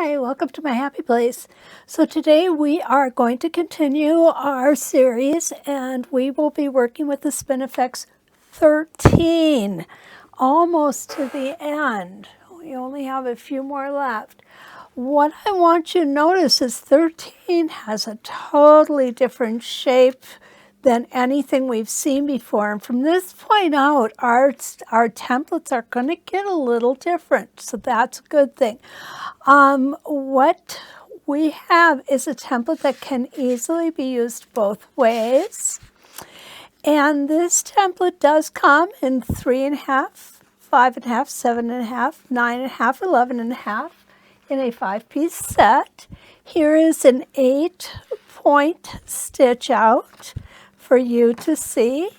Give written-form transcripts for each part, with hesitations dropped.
Hi, welcome to my happy place. So today we are going to continue our series and we will be working with the Spin Effects 13, almost to the end. We only have a few more left. What I want you to notice is 13 has a totally different shape than anything we've seen before. And from this point out, our templates are going to get a little different. So that's a good thing. What we have is a template that can easily be used both ways. And this template does come in 3.5, 5.5, 7.5, 9.5, 11.5 in a 5-piece set. Here is an 8-point stitch out for you to see.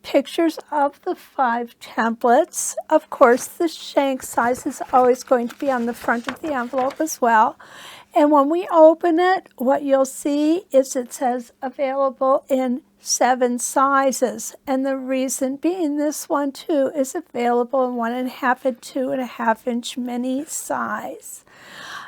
Pictures of the 5 templates. Of course, the shank size is always going to be on the front of the envelope as well. And when we open it, what you'll see is it says available in 7 sizes. And the reason being this one too is available in 1.5 and 2.5 inch mini size.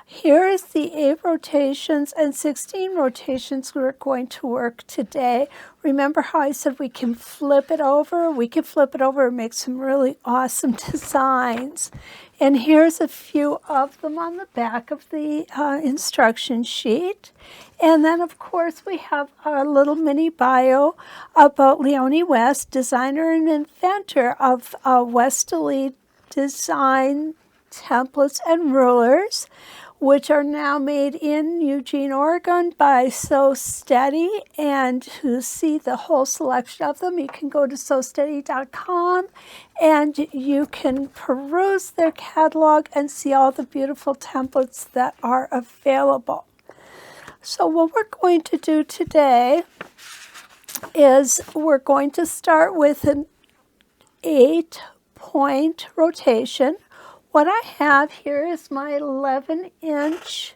Here is the 8 rotations and 16 rotations we're going to work today. Remember how I said we can flip it over? We can flip it over and make some really awesome designs. And here's a few of them on the back of the instruction sheet. And then, of course, we have a little mini bio about Leonie West, designer and inventor of Westalee design templates and rulers, which are now made in Eugene, Oregon by So Steady. And to see the whole selection of them, you can go to sosteady.com and you can peruse their catalog and see all the beautiful templates that are available. So what we're going to do today is we're going to start with an 8-point rotation. What I have here is my 11-inch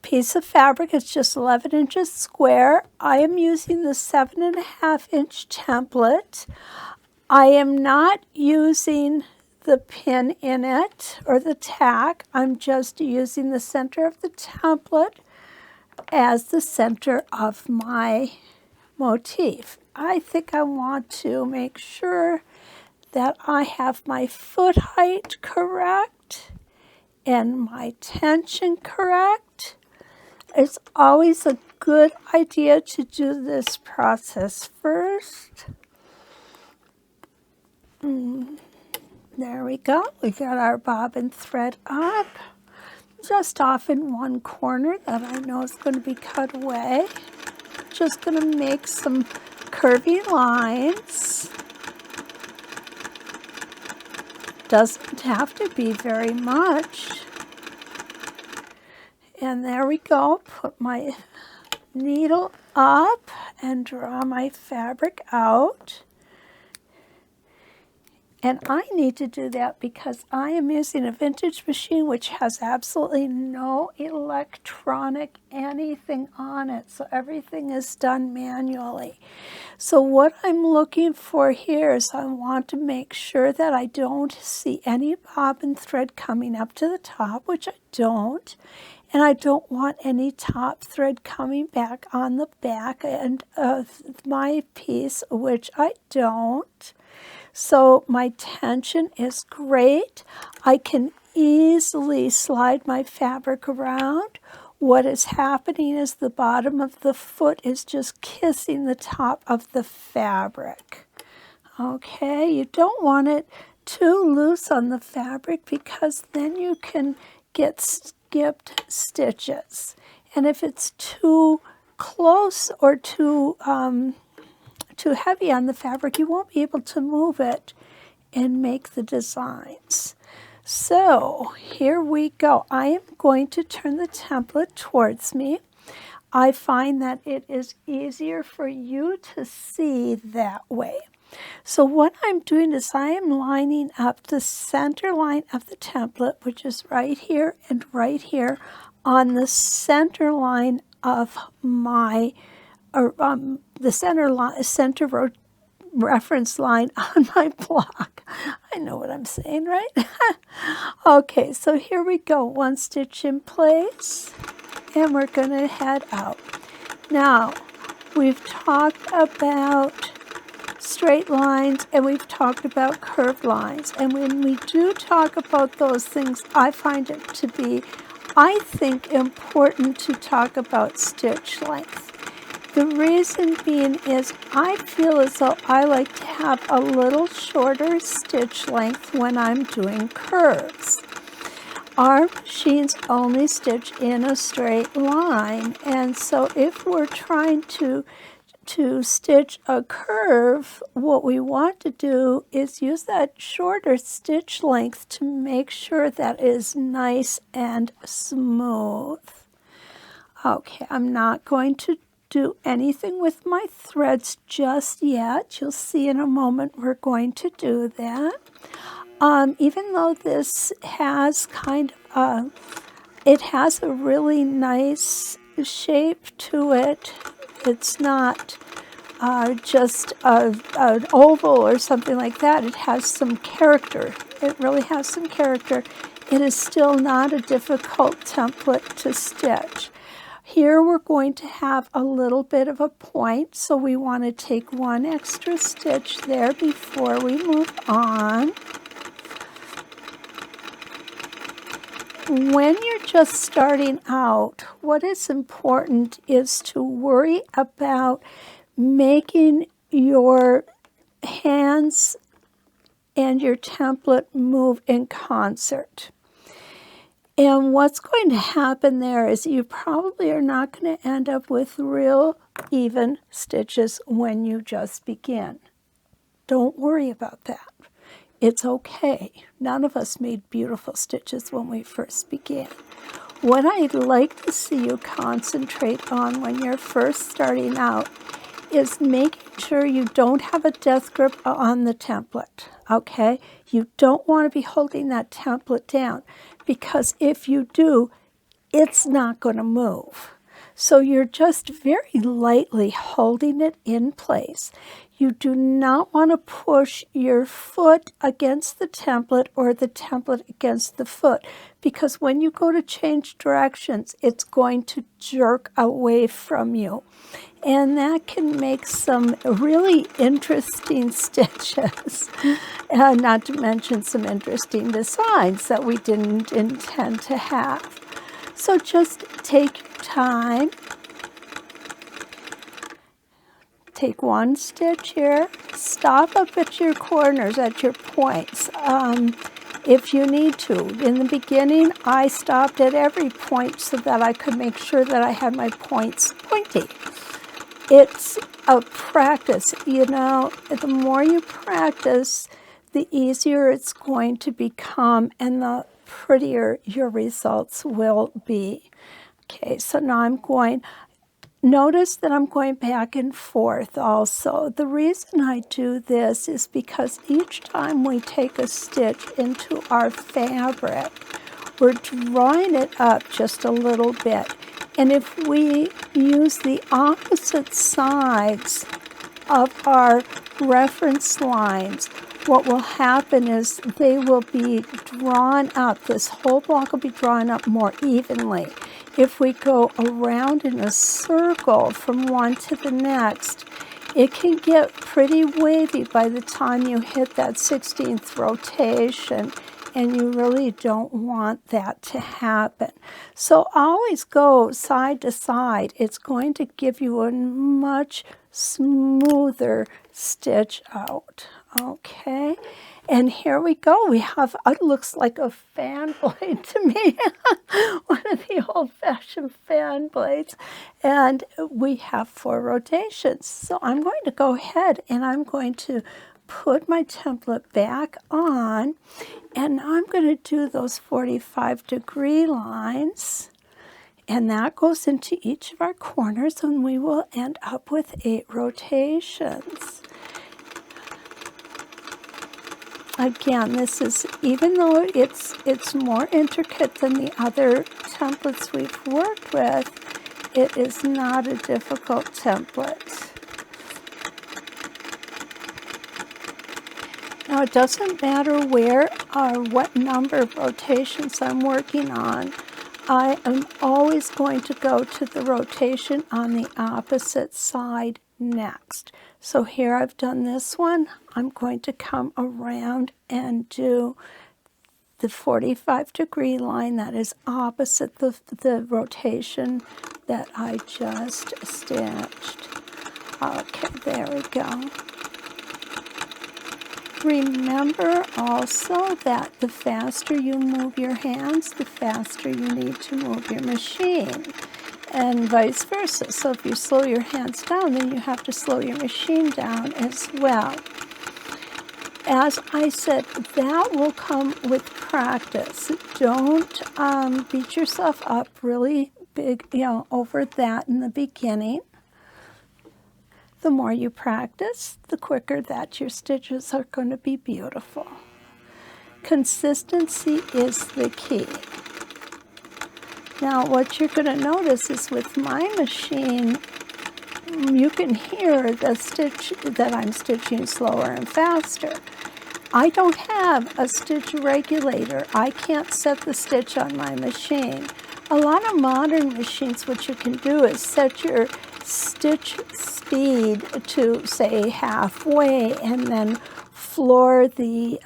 piece of fabric. It's just 11 inches square. I am using the 7.5-inch template. I am not using the pin in it or the tack. I'm just using the center of the template as the center of my motif. I think I want to make sure that I have my foot height correct and my tension correct. It's always a good idea to do this process first. There we go. We got our bobbin thread up, just off in one corner that I know is going to be cut away. Just going to make some curvy lines. Doesn't have to be very much. And there we go. Put my needle up and draw my fabric out. And I need to do that because I am using a vintage machine which has absolutely no electronic anything on it. So everything is done manually. So what I'm looking for here is I want to make sure that I don't see any bobbin thread coming up to the top, which I don't. And I don't want any top thread coming back on the back end of my piece, which I don't. So my tension is great. I can easily slide my fabric around. What is happening is the bottom of the foot is just kissing the top of the fabric. Okay, you don't want it too loose on the fabric because then you can get skipped stitches. And if it's too close or too heavy on the fabric, you won't be able to move it and make the designs. So here we go. I am going to turn the template towards me. I find that it is easier for you to see that way. So what I'm doing is I am lining up the center line of the template, which is right here and right here on the center line of my the center reference line on my block. I know what I'm saying, right? Okay, so here we go. 1 stitch in place, and we're going to head out. Now, we've talked about straight lines and we've talked about curved lines. And when we do talk about those things, I find it to be, I think, important to talk about stitch length. The reason being is I feel as though I like to have a little shorter stitch length when I'm doing curves. Our machines only stitch in a straight line, and so if we're trying to stitch a curve, what we want to do is use that shorter stitch length to make sure that it is nice and smooth. Okay, I'm not going to do anything with my threads just yet. You'll see in a moment we're going to do that. Even though this has it has a really nice shape to it. It's not just an oval or something like that. It has some character. It really has some character. It is still not a difficult template to stitch. Here we're going to have a little bit of a point, so we want to take 1 extra stitch there before we move on. When you're just starting out, what is important is to worry about making your hands and your template move in concert. And what's going to happen there is you probably are not going to end up with real even stitches when you just begin. Don't worry about that. It's okay. None of us made beautiful stitches when we first began. What I'd like to see you concentrate on when you're first starting out is making sure you don't have a death grip on the template, okay? You don't want to be holding that template down, because if you do, it's not going to move. So you're just very lightly holding it in place. You do not want to push your foot against the template or the template against the foot, because when you go to change directions, it's going to jerk away from you. And that can make some really interesting stitches, not to mention some interesting designs that we didn't intend to have. So just take your time. Take 1 stitch here. Stop up at your corners, at your points, if you need to. In the beginning, I stopped at every point so that I could make sure that I had my points pointy. It's a practice, you know. The more you practice, the easier it's going to become and the prettier your results will be. Okay, so now notice that I'm going back and forth also. The reason I do this is because each time we take a stitch into our fabric, we're drawing it up just a little bit. And if we use the opposite sides of our reference lines, what will happen is they will be drawn up. This whole block will be drawn up more evenly. If we go around in a circle from one to the next, it can get pretty wavy by the time you hit that 16th rotation, and you really don't want that to happen. So always go side to side. It's going to give you a much smoother stitch out. Okay, and here we go. We have, it looks like a fan blade to me, one of the old-fashioned fan blades, and we have 4 rotations. So I'm going to go ahead and I'm going to put my template back on, and I'm going to do those 45-degree lines, and that goes into each of our corners, and we will end up with 8 rotations. Again, this is, even though it's more intricate than the other templates we've worked with, it is not a difficult template. Now it doesn't matter where or what number of rotations I'm working on. I am always going to go to the rotation on the opposite side next. So here I've done this one. I'm going to come around and do the 45-degree line that is opposite the rotation that I just stitched. Okay, there we go. Remember also that the faster you move your hands, the faster you need to move your machine, and vice versa. So if you slow your hands down, then you have to slow your machine down as well. As I said, that will come with practice. Don't beat yourself up really big, over that in the beginning. The more you practice, the quicker that your stitches are going to be beautiful. Consistency is the key. Now, what you're going to notice is with my machine, you can hear the stitch that I'm stitching slower and faster. I don't have a stitch regulator. I can't set the stitch on my machine. A lot of modern machines, what you can do is set your stitch speed to, say, halfway and then floor the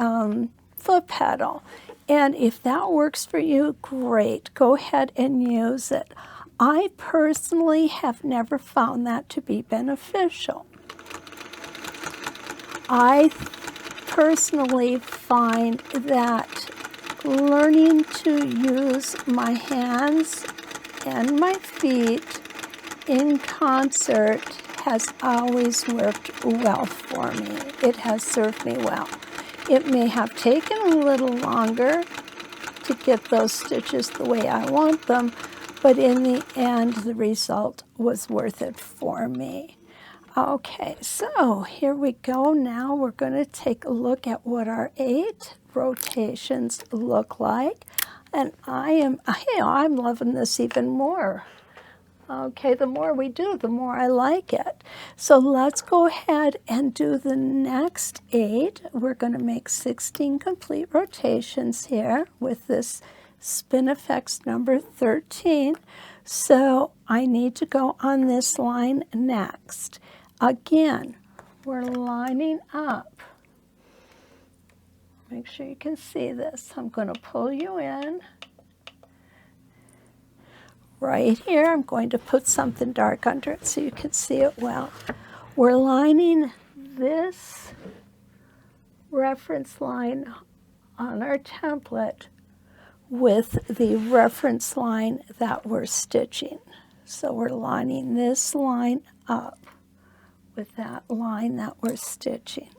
foot pedal. And if that works for you, great. Go ahead and use it. I personally have never found that to be beneficial. I personally find that learning to use my hands and my feet in concert has always worked well for me. It has served me well. It may have taken a little longer to get those stitches the way I want them, but in the end, the result was worth it for me. Okay, so here we go. Now we're going to take a look at what our 8 rotations look like. And I'm loving this even more. Okay, the more we do, the more I like it. So let's go ahead and do the next 8. We're going to make 16 complete rotations here with this Spin Effects number 13. So I need to go on this line next. Again, we're lining up. Make sure you can see this. I'm going to pull you in. Right here, I'm going to put something dark under it so you can see it well. We're lining this reference line on our template with the reference line that we're stitching. So we're lining this line up with that line that we're stitching.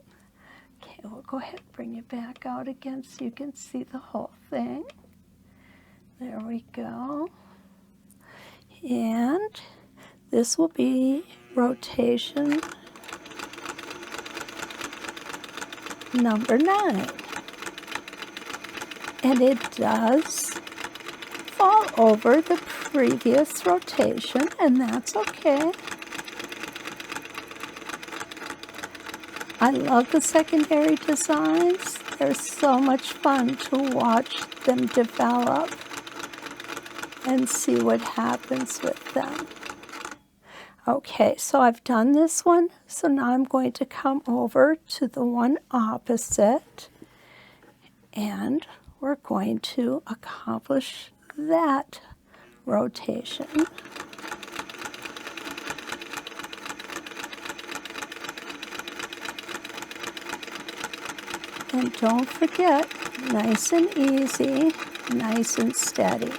Okay, we'll go ahead and bring you back out again so you can see the whole thing. There we go. And this will be rotation number 9. And it does fall over the previous rotation, and that's okay. I love the secondary designs. They're so much fun to watch them develop and see what happens with them. Okay, so I've done this one. So now I'm going to come over to the one opposite, and we're going to accomplish that rotation. And don't forget, nice and easy, nice and steady.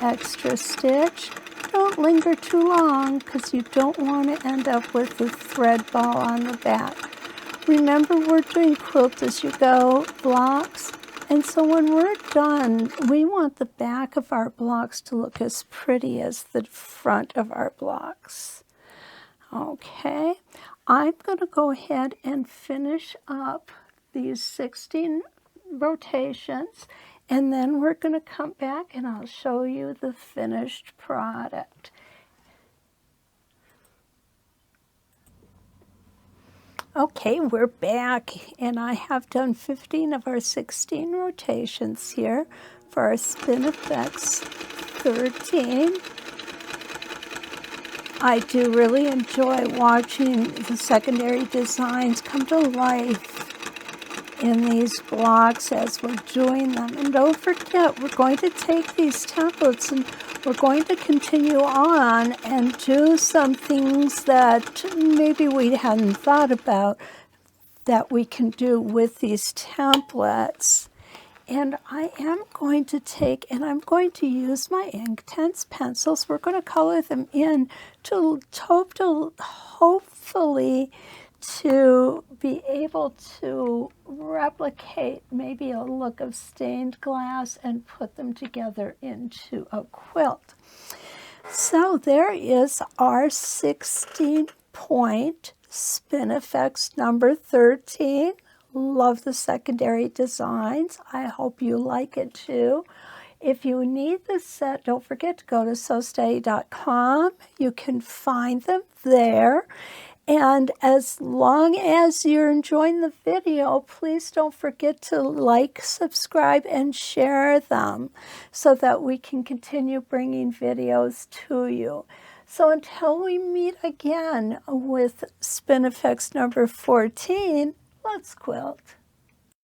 Extra stitch. Don't linger too long because you don't want to end up with a thread ball on the back. Remember, we're doing quilt as you go blocks, and so when we're done, we want the back of our blocks to look as pretty as the front of our blocks. Okay, I'm going to go ahead and finish up these 16 rotations, and then we're going to come back and I'll show you the finished product. Okay, we're back, and I have done 15 of our 16 rotations here for our Spin Effects 13. I do really enjoy watching the secondary designs come to life in these blocks as we're doing them. And don't forget, we're going to take these templates and we're going to continue on and do some things that maybe we hadn't thought about that we can do with these templates. And I am going to take, and I'm going to use my Inktense pencils. We're going to color them in to hopefully to be able to replicate maybe a look of stained glass and put them together into a quilt. So there is our 16-point Spin Effects number 13. Love the secondary designs. I hope you like it too. If you need this set, don't forget to go to sewsteady.com. You can find them there. And as long as you're enjoying the video, please don't forget to like, subscribe, and share them so that we can continue bringing videos to you. So until we meet again with Spin Effects number 14, let's quilt.